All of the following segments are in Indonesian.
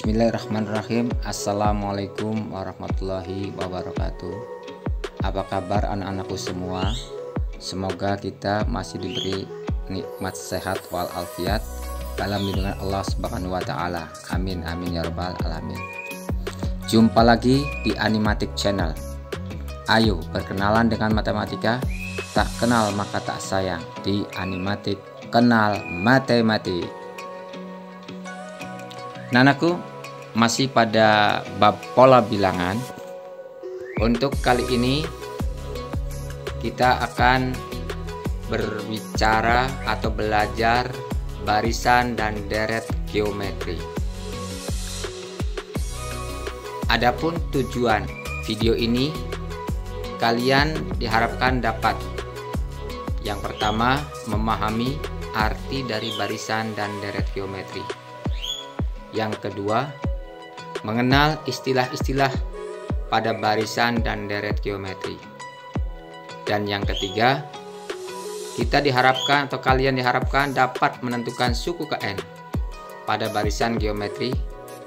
Bismillahirrahmanirrahim. Assalamualaikum warahmatullahi wabarakatuh. Apa kabar anak-anakku semua? Semoga kita masih diberi nikmat sehat walafiat dalam lindungan Allah Subhanahu wa taala. Amin amin ya rabbal alamin. Jumpa lagi di Animatic Channel. Ayo berkenalan dengan matematika. Tak kenal maka tak sayang. Di Animatic kenal matematik. Nanaku, masih pada bab pola bilangan. Untuk kali ini kita akan berbicara atau belajar barisan dan deret geometri. Adapun tujuan video ini, kalian diharapkan dapat yang pertama memahami arti dari barisan dan deret geometri. Yang kedua, mengenal istilah-istilah pada barisan dan deret geometri. Dan yang ketiga, kita diharapkan atau kalian diharapkan dapat menentukan suku ke N pada barisan geometri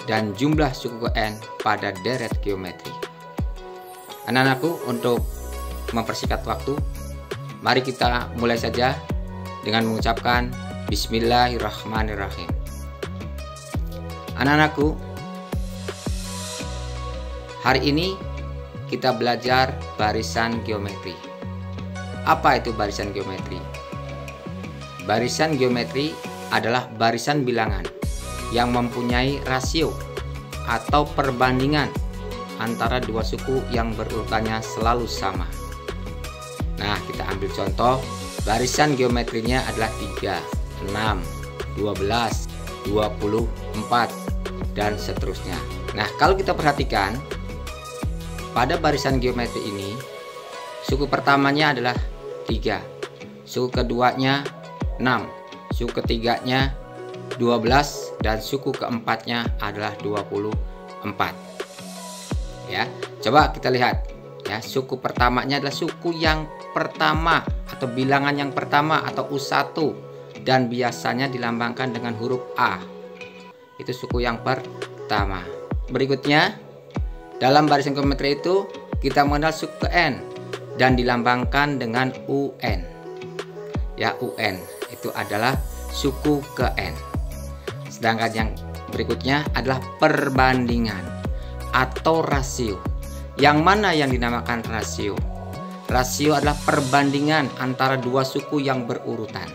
dan jumlah suku ke N pada deret geometri. Anak-anakku, untuk mempersingkat waktu, mari kita mulai saja dengan mengucapkan Bismillahirrahmanirrahim. Anak-anakku, hari ini kita belajar barisan geometri. Apa itu barisan geometri? Barisan geometri adalah barisan bilangan yang mempunyai rasio atau perbandingan antara dua suku yang berurutannya selalu sama. Nah, kita ambil contoh. Barisan geometrinya adalah 3, 6, 12, 24, dan seterusnya. Nah, kalau kita perhatikan pada barisan geometri ini, suku pertamanya adalah 3, suku keduanya 6, suku ketiganya 12, dan suku keempatnya adalah 24. Ya, coba kita lihat ya, suku pertamanya adalah suku yang pertama atau bilangan yang pertama atau U1 dan biasanya dilambangkan dengan huruf A. Itu suku yang pertama. Berikutnya, dalam barisan geometri itu kita mengenal suku ke N dan dilambangkan dengan UN. Ya, UN itu adalah suku ke N. Sedangkan yang berikutnya adalah perbandingan atau rasio. Yang mana yang dinamakan rasio? Rasio adalah perbandingan antara dua suku yang berurutan.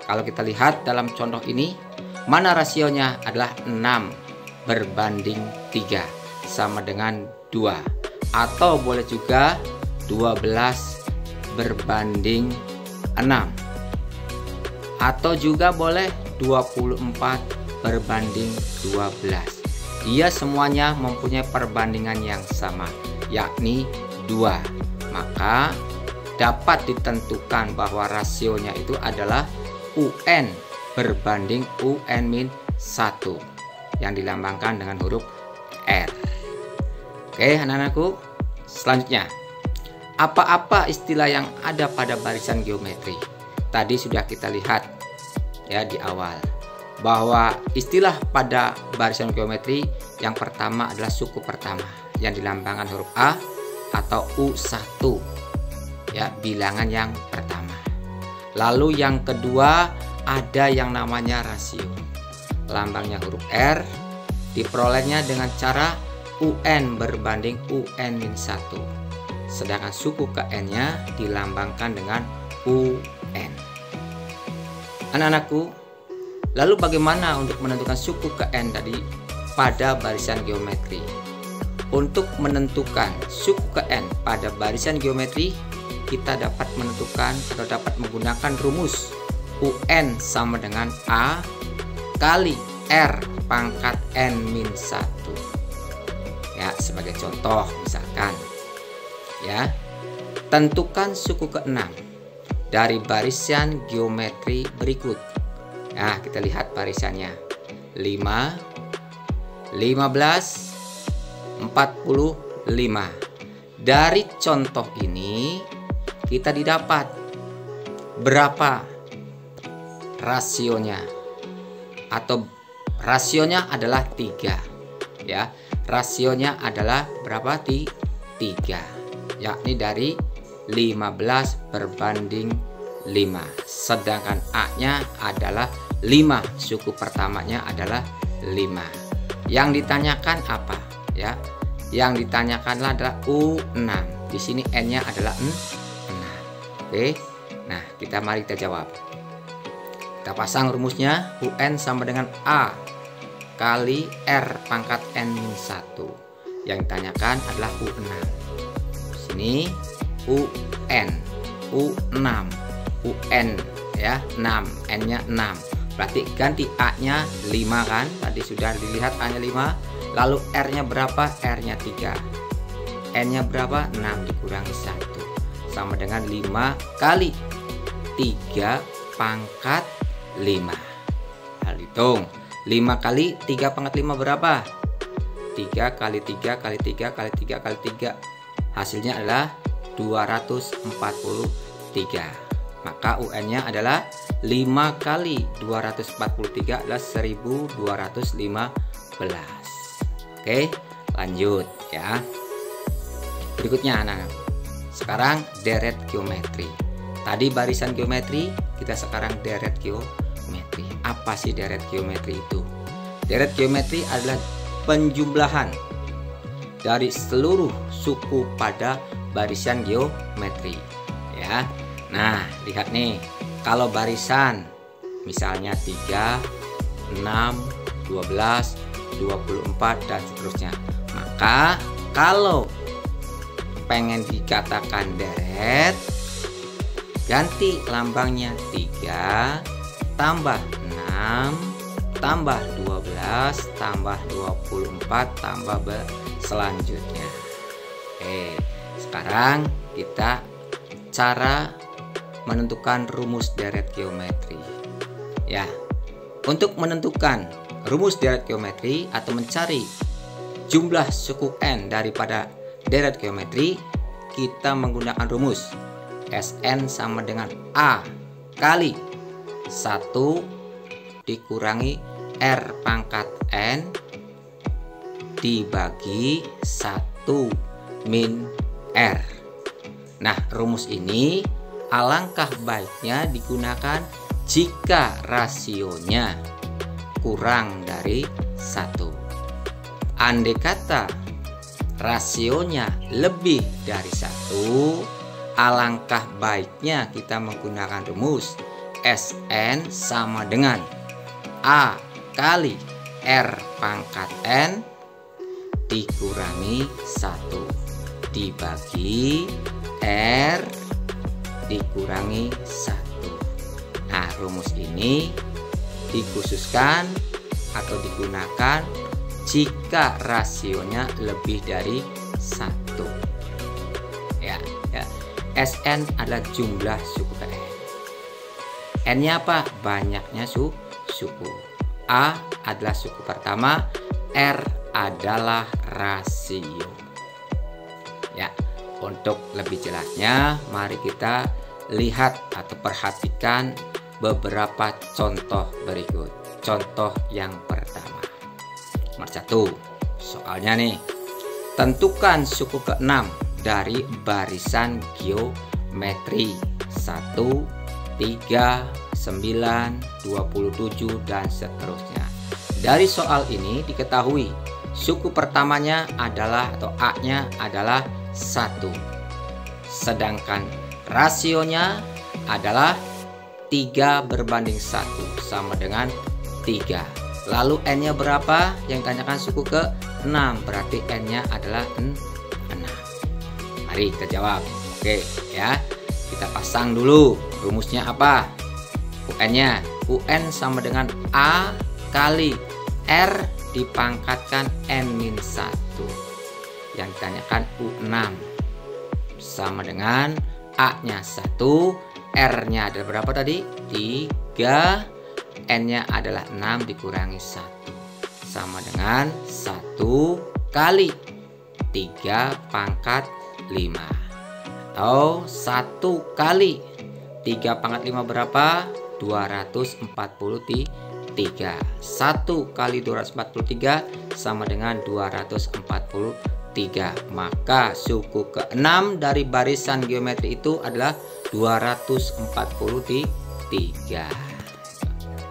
Kalau kita lihat dalam contoh ini, mana rasionya adalah 6 berbanding 3 sama dengan 2. Atau boleh juga 12 berbanding 6. Atau juga boleh 24 berbanding 12. Dia semuanya mempunyai perbandingan yang sama, yakni 2. Maka dapat ditentukan bahwa rasionya itu adalah UN berbanding UN-1 yang dilambangkan dengan huruf R. Oke, anak-anakku, selanjutnya, apa-apa istilah yang ada pada barisan geometri? Tadi sudah kita lihat ya di awal bahwa istilah pada barisan geometri yang pertama adalah suku pertama yang dilambangkan huruf A atau U1 ya, bilangan yang pertama. Lalu yang kedua ada yang namanya rasio, lambangnya huruf R, diperolehnya dengan cara UN berbanding UN-1, sedangkan suku ke N-nya dilambangkan dengan UN. Anak-anakku, lalu bagaimana untuk menentukan suku ke N tadi pada barisan geometri? Untuk menentukan suku ke N pada barisan geometri, kita dapat menentukan atau dapat menggunakan rumus UN sama dengan A kali R pangkat N-1. Ya, sebagai contoh misalkan ya, tentukan suku ke-6 dari barisan geometri berikut. Nah, kita lihat barisannya 5, 15, 45. Dari contoh ini kita didapat berapa rasionya, atau rasionya adalah 3. ya. Rasionya adalah berapa? 3, yakni dari 15 berbanding 5. Sedangkan A-nya adalah 5, suku pertamanya adalah 5. Yang ditanyakan apa ya? Yang ditanyakanlah adalah U6. Di sini N-nya adalah 6. Oke. Nah, mari kita jawab. Kita pasang rumusnya. UN sama dengan A kali R pangkat N-1. Yang ditanyakan adalah U6. Di sini UN, U6, UN ya, 6, N-nya 6. Berarti ganti A-nya 5 kan? Tadi sudah dilihat A-nya 5. Lalu R-nya berapa? R-nya 3. N-nya berapa? 6 dikurangi 1. Sama dengan 5 kali 3 pangkat 5. Lalu hitung. 5 kali 3 pangkat 5 berapa? 3 kali 3 kali 3 kali 3 kali 3. Hasilnya adalah 243. Maka UN-nya adalah 5 kali 243 adalah 1215. Oke, lanjut ya. Berikutnya anak-anak. Sekarang deret geometri. Tadi barisan geometri, kita sekarang deret geometri. Apa sih deret geometri itu? Deret geometri adalah penjumlahan dari seluruh suku pada barisan geometri ya. Nah, lihat nih. Kalau barisan misalnya 3, 6, 12, 24 dan seterusnya. Maka kalau pengen dikatakan deret, ganti lambangnya 3 tambah 6 tambah 12 tambah 24 tambah selanjutnya. Oke, sekarang kita cara menentukan rumus deret geometri. Ya, untuk menentukan rumus deret geometri atau mencari jumlah suku N daripada deret geometri, kita menggunakan rumus Sn sama dengan A kali 1 dikurangi R pangkat N dibagi 1 min R. Nah, rumus ini alangkah baiknya digunakan jika rasionya kurang dari 1. Andai kata rasionya lebih dari 1, alangkah baiknya kita menggunakan rumus Sn sama dengan A kali R pangkat N dikurangi 1 dibagi R dikurangi 1. Nah, rumus ini dikhususkan atau digunakan jika rasionya lebih dari 1. Ya. Sn adalah jumlah suku N. N-nya apa? Banyaknya suku. A adalah suku pertama, R adalah rasio. Ya, untuk lebih jelasnya, mari kita lihat atau perhatikan beberapa contoh berikut. Contoh yang pertama. Nomor 1, soalnya nih. Tentukan suku ke-6 dari barisan geometri 1, 3, 9, 27 dan seterusnya. Dari soal ini diketahui suku pertamanya adalah atau A-nya adalah 1. Sedangkan rasionya adalah 3 berbanding 1 sama dengan 3. Lalu N-nya berapa? Yang ditanyakan suku ke-6, berarti N-nya adalah 6. Mari kita jawab. Oke ya, kita pasang dulu rumusnya apa? UN-nya, UN sama dengan A kali R dipangkatkan N-1. Yang ditanyakan U6 sama dengan A-nya 1, R-nya ada berapa tadi? 3, N-nya adalah 6 dikurangi 1 sama dengan 1 kali 3 pangkat 5 atau 1 kali 3 pangkat 5 berapa? 243. 3. 1 kali 243 sama dengan 243. Maka suku ke-6 dari barisan geometri itu adalah 243.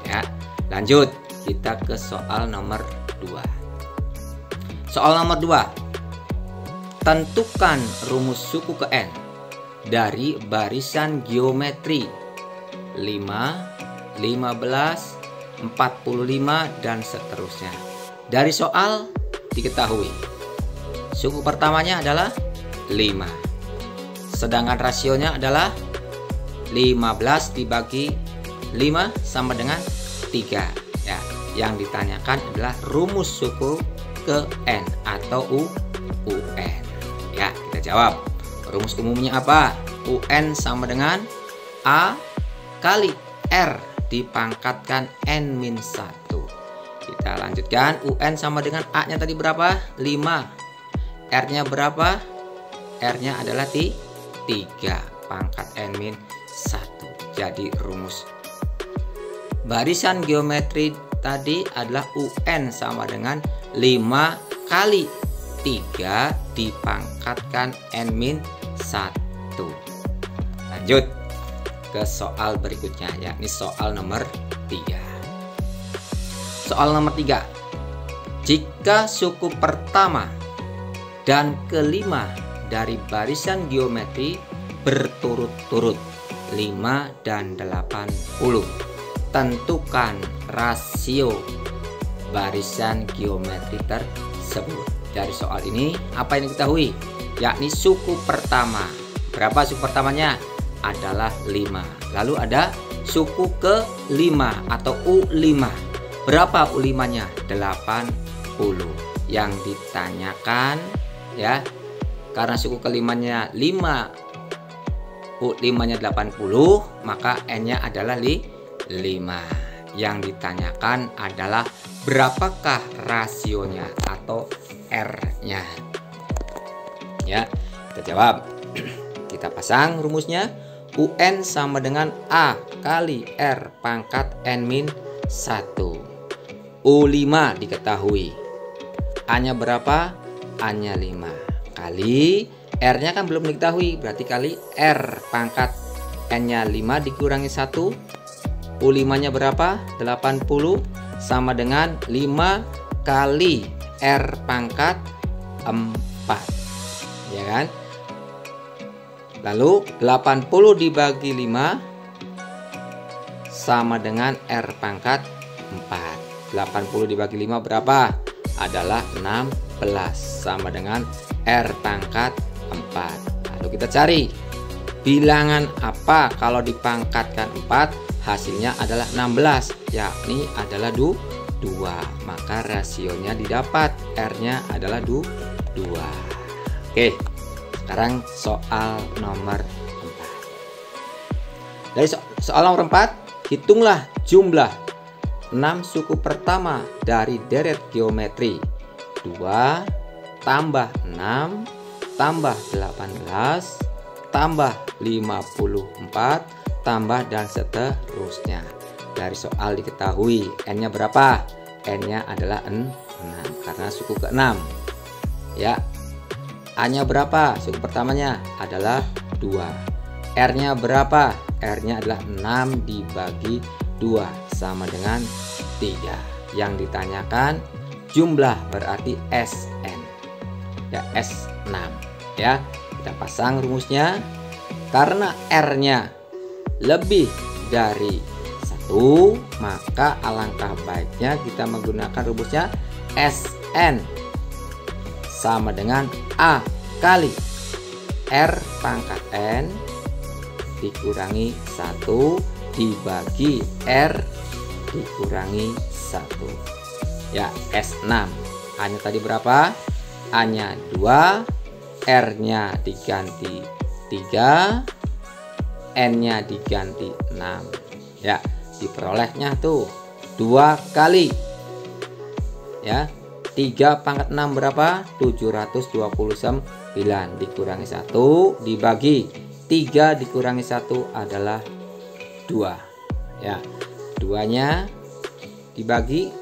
Ya, lanjut kita ke soal nomor 2. Soal nomor 2. Tentukan rumus suku ke N dari barisan geometri 5, 15, 45 dan seterusnya. Dari soal diketahui suku pertamanya adalah 5, sedangkan rasionya adalah 15 dibagi 5 sama dengan 3. Ya, yang ditanyakan adalah rumus suku ke N atau UN. Ya, kita jawab. Rumus umumnya apa? UN sama dengan A kali R dipangkatkan N-1. Kita lanjutkan. UN sama dengan A nya tadi berapa? 5. R nya berapa? R nya adalah 3 pangkat N-1. Jadi rumus barisan geometri tadi adalah UN sama dengan 5 kali 3 dipangkatkan N-1. Lanjut ke soal berikutnya, yakni soal nomor 3. Soal nomor 3. Jika suku pertama dan kelima dari barisan geometri berturut-turut 5 dan 80, tentukan rasio barisan geometri tersebut. Dari soal ini apa yang diketahui? Yakni suku pertama. Berapa suku pertamanya? Adalah 5. Lalu ada suku ke-5 atau U5. Berapa U5 nya? 80. Yang ditanyakan ya, karena suku ke-5 nya 5, U5 nya 80, maka N nya adalah 5. Yang ditanyakan adalah berapakah rasionya atau R nya. Ya, kita jawab. Kita pasang rumusnya. UN sama dengan A kali R pangkat N-1. U5 diketahui. A-nya berapa? A-nya 5. Kali R-nya kan belum diketahui. Berarti kali R pangkat N-nya 5 dikurangi 1. U5-nya berapa? 80 sama dengan 5 kali R pangkat 4. Ya kan? Lalu 80 dibagi 5 sama dengan R pangkat 4. 80 dibagi 5 berapa? Adalah 16 sama dengan R pangkat 4. Lalu kita cari bilangan apa kalau dipangkatkan 4 hasilnya adalah 16, yakni adalah 2. Maka rasionya didapat, R-nya adalah 2. Oke. Sekarang soal nomor 4. Dari soal nomor 4, hitunglah jumlah 6 suku pertama dari deret geometri 2 tambah 6 tambah 18 tambah 54 tambah dan seterusnya. Dari soal diketahui N-nya berapa? N-nya adalah 6 karena suku ke-6. Ya. A-nya berapa? Suku pertamanya adalah 2. R-nya berapa? R-nya adalah 6 dibagi 2 sama dengan 3. Yang ditanyakan jumlah berarti SN. Ya, S6. Ya, kita pasang rumusnya. Karena R-nya lebih dari 1, maka alangkah baiknya kita menggunakan rumusnya SN sama dengan A kali R pangkat N dikurangi 1 dibagi R dikurangi 1. Ya, S6. A-nya tadi berapa? A-nya 2, R-nya diganti 3, N-nya diganti 6. Ya, diperolehnya tuh 2 kali. Ya. 3 pangkat 6 berapa? 729 dikurangi 1 dibagi 3 dikurangi 1 adalah 2. Ya, 2-nya dibagi,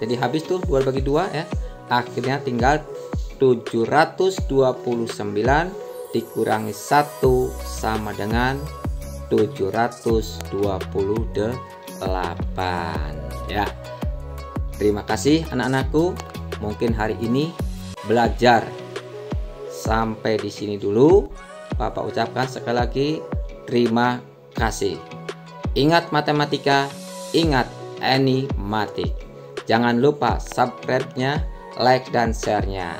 jadi habis tuh 2 bagi 2 ya. Akhirnya tinggal 729 dikurangi 1 sama dengan 728 ya. Terima kasih anak-anakku. Mungkin hari ini belajar sampai di sini dulu. Bapak ucapkan sekali lagi terima kasih. Ingat matematika, ingat Enimatik. Jangan lupa subscribe-nya, like dan share-nya.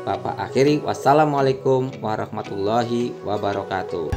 Bapak akhiri, wassalamualaikum warahmatullahi wabarakatuh.